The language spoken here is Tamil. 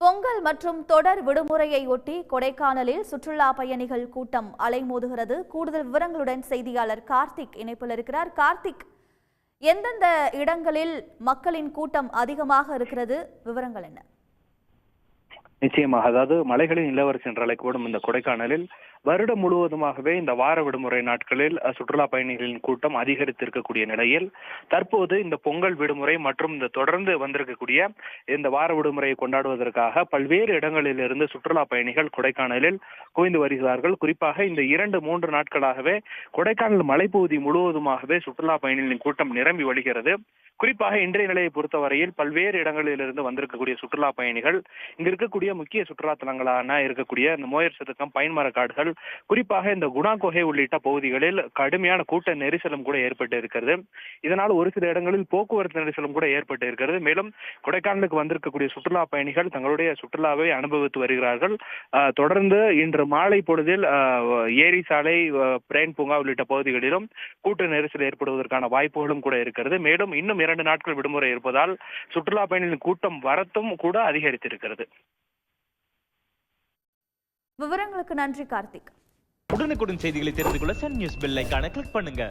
பொங்கல் மற்றும் தொடர் விடுமுறையை ஒட்டி கொடைக்கானலில் சுற்றுலா பயணிகள் கூட்டம் அலைமோதுகிறது. கூடுதல் விவரங்களுடன் செய்தியாளர் கார்த்திக் இணைப்பில் இருக்கிறார். கார்த்திக், எந்தெந்த இடங்களில் மக்களின் கூட்டம் அதிகமாக இருக்கிறது, விவரங்கள் என்ன? நிச்சயமாக, அதாவது மலைகளின் இளவரசி என்று அழைக்கப்படும் இந்த கொடைக்கானலில் வருடம் முழுவதுமாகவே இந்த வார விடுமுறை நாட்களில் சுற்றுலா பயணிகளின் கூட்டம் அதிகரித்திருக்கக்கூடிய நிலையில் தற்போது இந்த பொங்கல் விடுமுறை மற்றும் இந்த தொடர்ந்து வந்திருக்கக்கூடிய இந்த வார விடுமுறையை கொண்டாடுவதற்காக பல்வேறு இடங்களில் இருந்து சுற்றுலா பயணிகள் கொடைக்கானலில் குவிந்து வருகிறார்கள். குறிப்பாக இந்த 2-3 நாட்களாகவே கொடைக்கானல் மலைப்பகுதி முழுவதுமாகவே சுற்றுலா பயணிகளின் கூட்டம் நிரம்பி வழிகிறது. குறிப்பாக இன்றைய நிலையை பொறுத்தவரையில் பல்வேறு இடங்களில் இருந்து வந்திருக்கக்கூடிய சுற்றுலா பயணிகள் இங்க இருக்கக்கூடிய முக்கிய சுற்றுலா தலங்களான இருக்கக்கூடிய இந்த மோயர் சதுக்கம், பைன்மர காடுகள், குறிப்பாக இந்த குணா குகை உள்ளிட்ட பகுதிகளில் கடுமையான கூட்ட நெரிசலும் கூட ஏற்பட்டு இருக்கிறது. இதனால் ஒரு சில இடங்களில் போக்குவரத்து நெரிசலும் கூட ஏற்பட்டு இருக்கிறது. மேலும் கொடைக்கானலுக்கு வந்திருக்கக்கூடிய சுற்றுலா பயணிகள் தங்களுடைய சுற்றுலாவை அனுபவித்து வருகிறார்கள். தொடர்ந்து இன்று மாலை பொழுதில் ஏரி சாலை, பிரேன் பூங்கா உள்ளிட்ட பகுதிகளிலும் கூட்ட நெரிசல் ஏற்படுவதற்கான வாய்ப்புகளும் கூட இருக்கிறது. மேலும் இன்னும் 2 நாட்கள் விடுமுறை இருப்பதால் சுற்றுலா பயணிகளின் கூட்டம் வரத்தும் கூட அதிகரித்திருக்கிறது. விவரங்களுக்கு நன்றி கார்த்திக். உடனுக்குடன் செய்திகளை தெரிந்து கொள்ள சன் நியூஸ் பெல் ஐகானை கிளிக் பண்ணுங்க.